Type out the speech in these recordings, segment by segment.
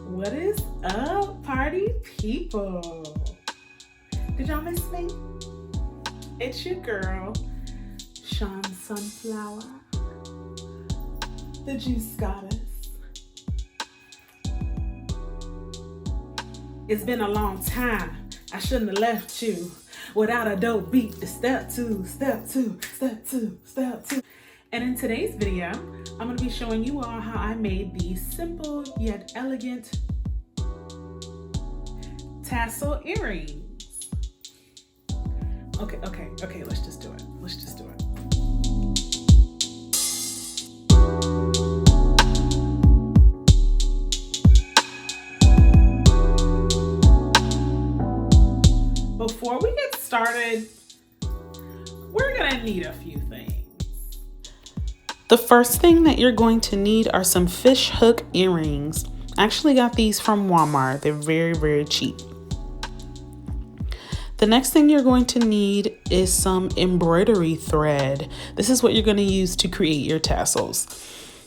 What is up, party people? Did y'all miss me? It's your girl, Sean Sunflower, the Juice Goddess. It's been a long time. I shouldn't have left you without a dope beat to step two, step two, step two, step two. And in today's video, I'm going to be showing you all how I made these simple yet elegant tassel earrings. Okay, let's just do it. Before we get started, we're gonna need a few things. The first thing that you're going to need are some fish hook earrings. I actually got these from Walmart. They're very, very cheap. The next thing you're going to need is some embroidery thread. This is what you're going to use to create your tassels.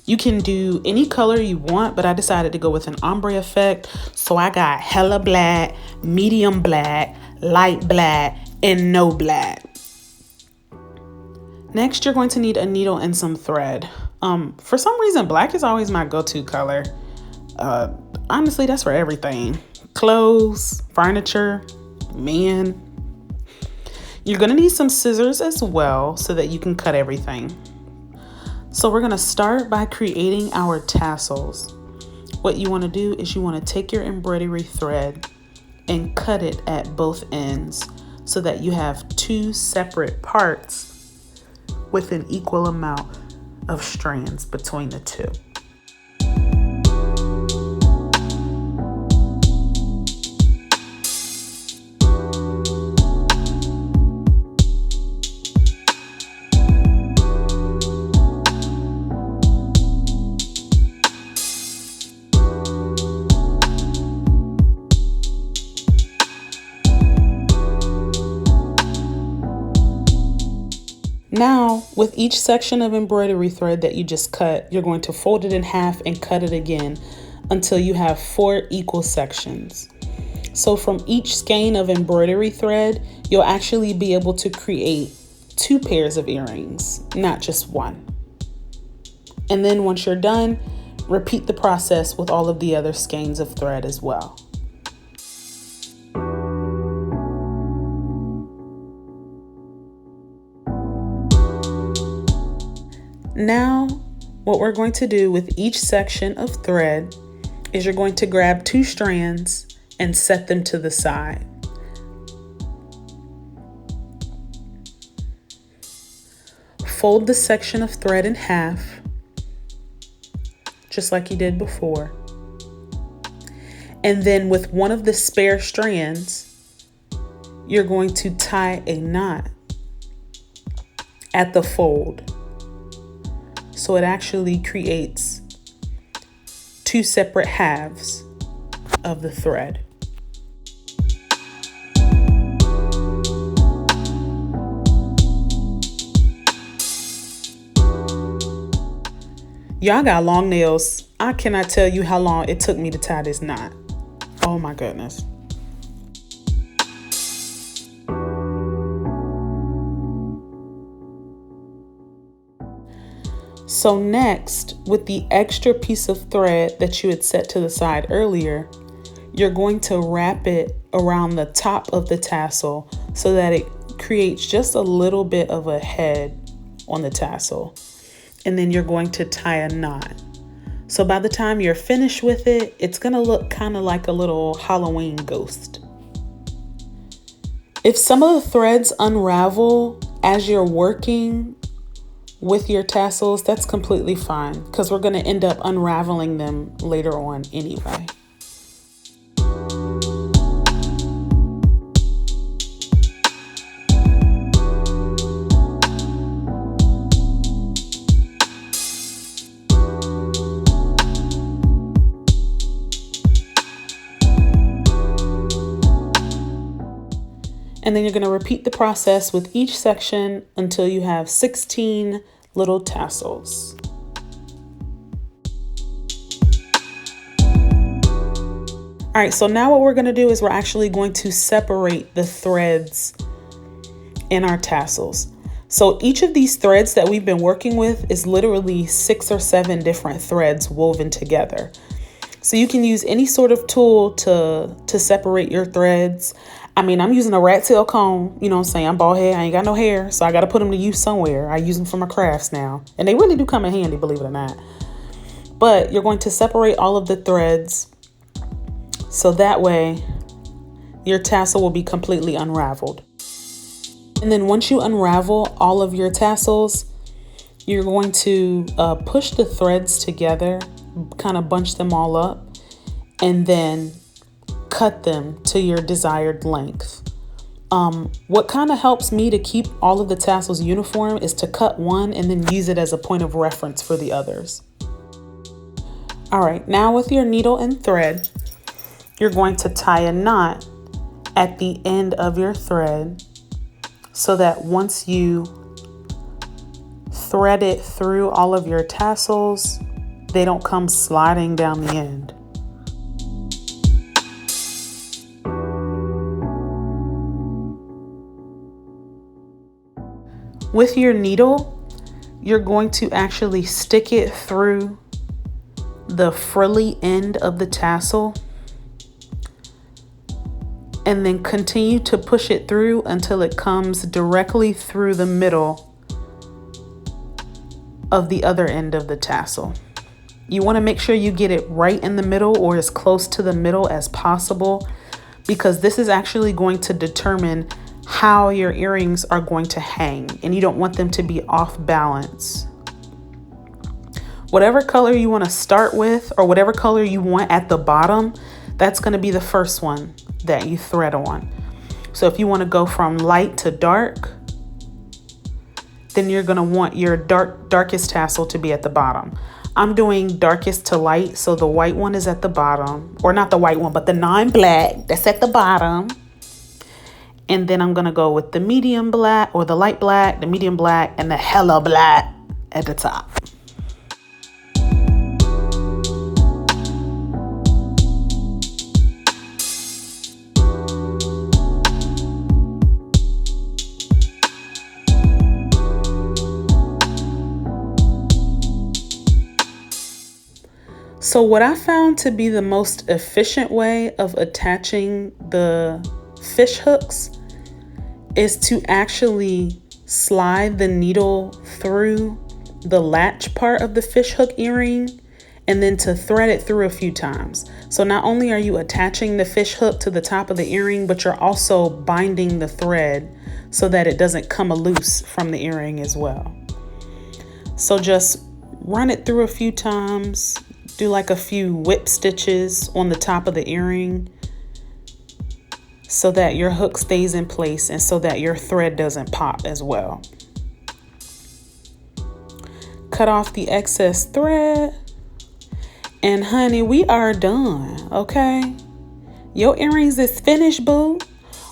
You can do any color you want, but I decided to go with an ombre effect. So I got hella black, medium black, light black, and no black. Next, you're going to need a needle and some thread. For some reason, black is always my go-to color. Honestly, that's for everything. Clothes, furniture, man. You're going to need some scissors as well so that you can cut everything. So we're going to start by creating our tassels. What you want to do is you want to take your embroidery thread and cut it at both ends so that you have two separate parts with an equal amount of strands between the two. Now, with each section of embroidery thread that you just cut, you're going to fold it in half and cut it again until you have 4 equal sections. So from each skein of embroidery thread, you'll actually be able to create 2 pairs of earrings, not just one. And then once you're done, repeat the process with all of the other skeins of thread as well. Now, what we're going to do with each section of thread is you're going to grab 2 strands and set them to the side. Fold the section of thread in half, just like you did before. And then with one of the spare strands, you're going to tie a knot at the fold. So it actually creates 2 separate halves of the thread. Y'all got long nails. I cannot tell you how long it took me to tie this knot. Oh my goodness. So next, with the extra piece of thread that you had set to the side earlier, you're going to wrap it around the top of the tassel so that it creates just a little bit of a head on the tassel. And then you're going to tie a knot. So by the time you're finished with it, it's going to look kind of like a little Halloween ghost. If some of the threads unravel as you're working with your tassels, that's completely fine because we're going to end up unraveling them later on anyway. And then you're going to repeat the process with each section until you have 16 little tassels. All right, so now what we're going to do is we're actually going to separate the threads in our tassels. So each of these threads that we've been working with is literally 6 or 7 different threads woven together. So you can use any sort of tool to separate your threads. I mean, I'm using a rat tail comb, you know what I'm saying? I'm bald head, I ain't got no hair, so I got to put them to use somewhere. I use them for my crafts now, and they really do come in handy, believe it or not. But you're going to separate all of the threads so that way your tassel will be completely unraveled. And then once you unravel all of your tassels, you're going to push the threads together, kind of bunch them all up, and then cut them to your desired length. What kind of helps me to keep all of the tassels uniform is to cut one and then use it as a point of reference for the others. All right, now with your needle and thread, you're going to tie a knot at the end of your thread so that once you thread it through all of your tassels, they don't come sliding down the end. With your needle, you're going to actually stick it through the frilly end of the tassel and then continue to push it through until it comes directly through the middle of the other end of the tassel. You want to make sure you get it right in the middle or as close to the middle as possible, because this is actually going to determine how your earrings are going to hang, and you don't want them to be off balance. Whatever color you want to start with, or whatever color you want at the bottom, that's going to be the first one that you thread on. So if you want to go from light to dark, then you're going to want your darkest tassel to be at the bottom. I'm doing darkest to light, so the white one is at the bottom, or not the white one, but the non-black that's at the bottom. And then I'm going to go with the medium black, or the light black, the medium black, and the hella black at the top. So what I found to be the most efficient way of attaching the fish hooks is to actually slide the needle through the latch part of the fish hook earring and then to thread it through a few times. So not only are you attaching the fish hook to the top of the earring, but you're also binding the thread so that it doesn't come loose from the earring as well. So just run it through a few times. Do like a few whip stitches on the top of the earring so that your hook stays in place and so that your thread doesn't pop as well. Cut off the excess thread, and honey, we are done, okay? Your earrings is finished, boo.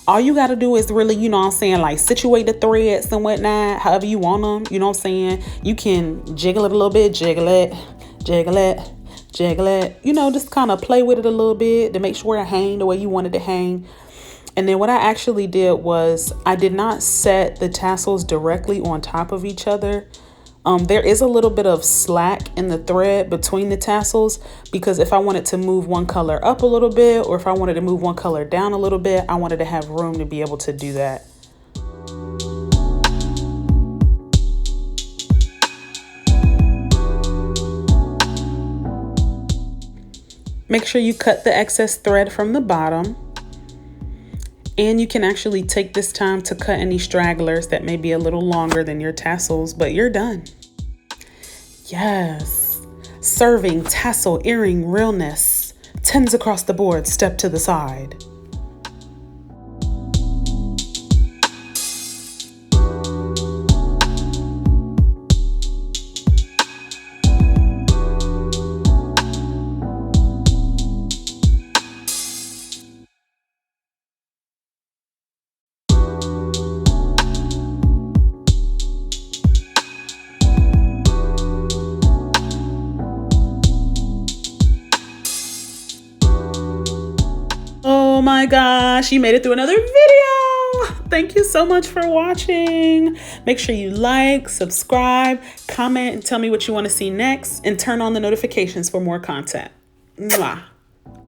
All you gotta do is really, you know what I'm saying, like situate the threads and whatnot, however you want them, you know what I'm saying? You can jiggle it a little bit, jiggle it, jiggle it, jiggle it, you know, just kind of play with it a little bit to make sure it hang the way you want it to hang. And then what I actually did was I did not set the tassels directly on top of each other. There is a little bit of slack in the thread between the tassels, because if I wanted to move one color up a little bit, or if I wanted to move one color down a little bit, I wanted to have room to be able to do that. Make sure you cut the excess thread from the bottom. And you can actually take this time to cut any stragglers that may be a little longer than your tassels, but you're done. Yes, serving tassel earring realness. 10s across the board, step to the side. Oh my gosh, you made it through another video. Thank you so much for watching. Make sure you like, subscribe, comment, and tell me what you want to see next, and turn on the notifications for more content. Mwah.